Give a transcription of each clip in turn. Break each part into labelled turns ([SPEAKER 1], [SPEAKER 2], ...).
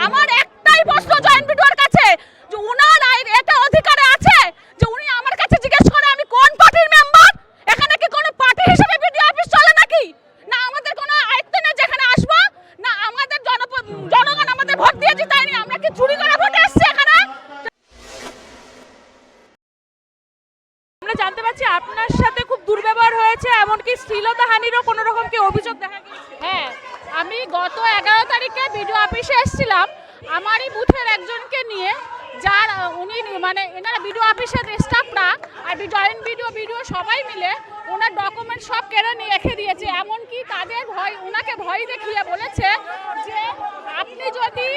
[SPEAKER 1] আমার একটাই প্রশ্ন জয়েন্ট ভিডিওর কাছে, যে উনার এটা অধিকারে আছে যে উনি আমার কাছে জিজ্ঞেস করে আমি কোন পার্টির মেম্বার। এখানে কি কোনো পার্টি হিসেবে ভিডিও অফিস চলে নাকি? না আমাদের কোনো আয়ত্ত নেই যেখানে আসবো, না আমাদের জনগণ আমাদের ভোট দিয়ে জিতায়নি, আমরা কি চুরি করে ভোটে এসেছি এখানে?
[SPEAKER 2] আমরা জানতে পারছি আপনার সাথে খুব দুর্ব্যবহার হয়েছে, এমনকি শ্লীলতাহানিরও কোনো রকম কি অভিযোগ দেখা গেছে?
[SPEAKER 1] হ্যাঁ, আমি গত 11 তারিখে ভিডিও অফিসে এসেছিলাম আমারই বুথের একজনকে নিয়ে, যার উনি মানে এনারা ভিডিও অফিসের স্টাফরা আর জয়েন্ট ভিডিও সবাই মিলে ওনার ডকুমেন্ট সব কেড়ে নিয়ে রেখে দিয়েছে। এমনকি তাদের ওনাকে ভয় দেখিয়ে বলেছে যে আপনি যদি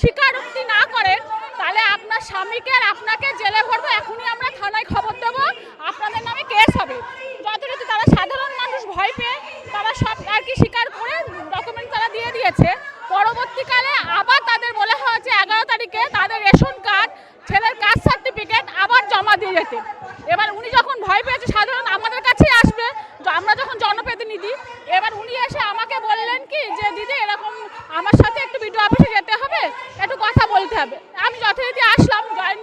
[SPEAKER 1] স্বীকারোক্তি না করেন তাহলে আপনার স্বামীকে আর আপনাকে জেলে ভরবো, এখনই আমরা থানায় খবর দেবো, আপনাদের নামে কেস হবে। যথারীতি তারা সাধারণ মানুষ ভয় পেয়ে তারা সব আর কি স্বীকার করে ডকুমেন্ট তারা দিয়ে দিয়েছে। পরবর্তীকালে আবার তাদের বলা হয়েছে 11 তারিখে তাদের রেশন কার্ড, ছেলের কাস্ট সার্টিফিকেট আবার জমা দিয়ে যেতে। এবার উনি যখন ভয় পেয়েছে সাধারণ আমাদের কাছেই আসবে, আমরা যখন জনপ্রতিনিধি, এবার উনি এসে আমাকে বললেন কি যে দিদি এরকম আমার সাথে একটু ভিডিও অফিসে যেতে হবে, একটু কথা বলতে হবে। আমি যথারীতি আসলাম, জয়েন্ট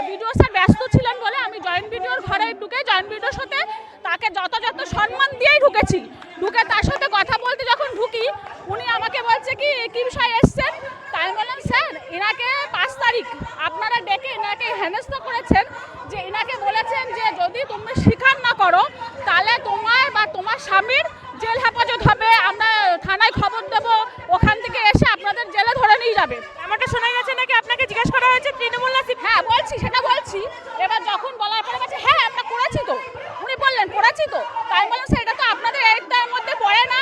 [SPEAKER 1] ভিডিও স্যার ব্যস্ত ছিলেন বলে আমি জয়েন্ট ভিডিওর ঘরে ঢুকে জয়েন্ট ভিডিওর সাথে তাকে যথাযথ সম্মান দিয়েই ঢুকেছি। ঢুকে তার সাথে কথা বলতে যখন ঢুকি উনি আমাকে বলছে কি কি বিষয়ে এসছেন। তাই বললাম স্যার এনাকে 5 তারিখ আপনারা ডেকে এনাকে হেনস্থা করেছেন, যে এনাকে বলেছেন যে যদি তুমি স্বীকার না করো তাহলে তোমার বা তোমার স্বামীর জেল হেফাজত হবে, আমরা থানায় খবর দেবো, ওখান থেকে এসে আপনাদের জেলে ধরে নিয়ে যাবে।
[SPEAKER 2] এমনটা শোনা গেছে নাকি আপনাকে জিজ্ঞেস করা হয়েছে তৃণমূল না?
[SPEAKER 1] হ্যাঁ বলছি, সেটা বলছি। এবার যখন বলার পরে বলছে হ্যাঁ আমরা করেছি তো, উনি বললেন করেছি তো। তাই বললাম স্যার এটা তো আপনাদের আয়ত্তের মধ্যে পড়ে না,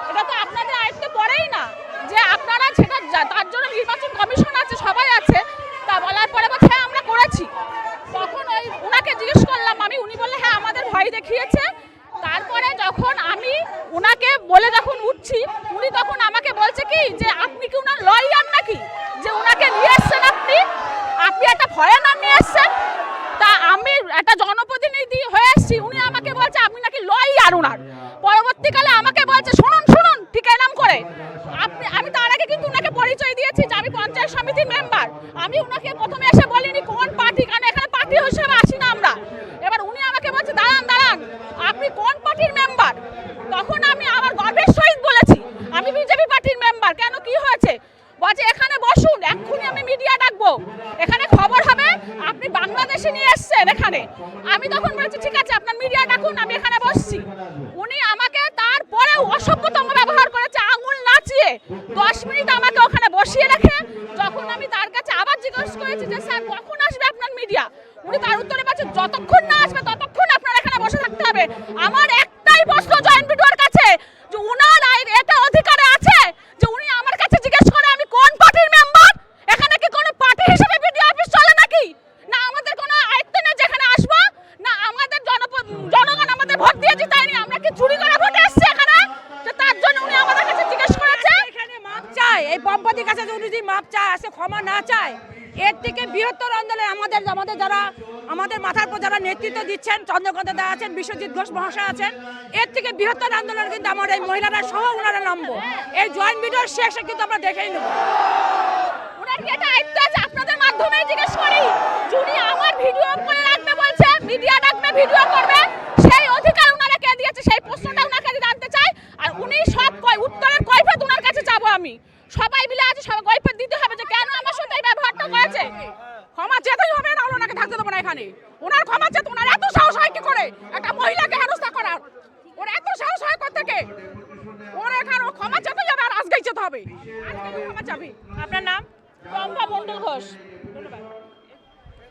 [SPEAKER 1] এটা তো আপনাদের আয়ত্তে পড়েই না, যে আপনারা সেটা তার জন্য নির্বাচন কমিশন আছে, সবাই আছে। তা বলার পরে বলছে হ্যাঁ আমরা করেছি। তখন ওই ওনাকে জিজ্ঞেস করলাম আমি, উনি বললে হ্যাঁ আমাদের ভয় দেখিয়েছে। তারপরে যখন আমি ওনাকে বলে যখন উঠছি উনি তখন আমাকে বলছে কি যে আপনি কি ওনার লয়ার নাকি, যে ওনাকে নিয়ে এসছেন আপনি একটা ফরেনার নিয়ে এসছেন। তা আমি একটা জনপ্রতিনিধি হয়ে এসেছি, উনি আমাকে বলছে আপনি নাকি লয়ার ওনার। পরবর্তীকালে আমাকে বলছে শুনুন শুনুন ঠিক এরকম করে আমি তার আগে কিন্তু ওনাকে পরিচয় দিয়েছি যে আমি পঞ্চায়েত সমিতির মেম্বার। আমি ওনাকে প্রথমে এসে বলিনি কোন পার্টি, কারণ এখানে পার্টি হিসেবে আসি না আমরা। এবার উনি আমাকে বলছে দাঁড়ান দাঁড়ান আপনি কোন পার্টির মেম্বার। তখন আমি আমার গর্বের সহিত বলেছি আমি বিজেপি পার্টির মেম্বার। কেন কি হয়েছে? বলছে এখানে বসুন, এক্ষুনি আমি মিডিয়া ডাকবো, এখানে খবর হবে আপনি বাংলাদেশে নিয়ে এসছেন এখানে। আমি তখন বলেছি ঠিক আছে আপনার মিডিয়া ডাকুন, আমি এখানে বসছি। উনি আমাকে তারপরেও অসভ্যতম ব্যবহার করেছে, আঙুল নাচিয়ে 10 মিনিট আমাকে ওখানে বসিয়ে রেখে যখন আমি তার কাছে আবার জিজ্ঞেস করেছি যে স্যার কখন আসবে আপনার মিডিয়া, উনি তার উত্তরে বলছে যতক্ষণ না আসবে ততক্ষণ আপনার এখানে বসে থাকতে হবে। আমার একটাই প্রশ্ন জয়েন্ট ভিডিওর কাছে, যে উনার এটা অধিকারে আছে যে উনি আমার কাছে জিজ্ঞেস করে আমি কোন পার্টির মেম্বার। এখানে কি কোনো পার্টি হিসেবে ভিডিও অফিস চলে নাকি? না আমাদের কোনো আয়ত্ত নেই যেখানে আসবো, না আমাদের জনগণ আমাদের ভোট দিয়ে জিতায়নি, আমরা কি চুরি করে ভোটে এসেছি এখানে? তার জন্য উনি আমাদের কাছে জিজ্ঞেস করেছে।
[SPEAKER 2] এখানে মাপ চায়, এই পম্পতির কাছে উনি যদি মাপ চায় আসে ক্ষমা না চায়, এর থেকে বৃহত্তর আন্দোলনে আমাদের যারা আমাদের মাথার পর যারা নেতৃত্ব দিচ্ছেন, চন্দ্রকান্ত দা আছেন, বিশ্বজিৎ ঘোষ মহাশয় আছেন, এর থেকে বৃহত্তর আন্দোলন কিন্তু আমার এই মহিলারা সহ ওনারা নামবো। এই জয়েন্ট ভিডিওর শেষে কিন্তু আমরা দেখেই নেব।
[SPEAKER 1] ওনার কি এটা আয়ত্ত আছে? আপনাদের মাধ্যমে জিজ্ঞেস করি, উনি আমার ভিডিও করে রাখবে বলছে, মিডিয়া ডাকবে ভিডিও করবে, সেই অধিকার ওনারা কে দিয়েছে সেই প্রশ্নটা ওনার কাছে জানতে চাই। আর উনি সব উত্তরের কৈফিয়ত ওনার কাছে চাবো আমি। সবাই মিলে আছে, সবাই কৈফিয়ত দিতে হবে যে কেন আমার সাথে এই ব্যবহারটা করেছে। ক্ষমা চেতেই হবে, না ওনাকে থাকতে দেবো না এখানে। ওনার ক্ষমা চেতে, ওনার এত সাহস হয় কি করে একটা মহিলাকে হেনস্থা করার? ওর এত সাহস হয় কোত্থেকে? ওর এখানে ক্ষমা চেতেই হবে, আর আজকেই যেতে হবে, আজকে ক্ষমা চাবি।
[SPEAKER 2] আপনার নাম?
[SPEAKER 1] রম্ভা মণ্ডল ঘোষ।
[SPEAKER 2] ধন্যবাদ।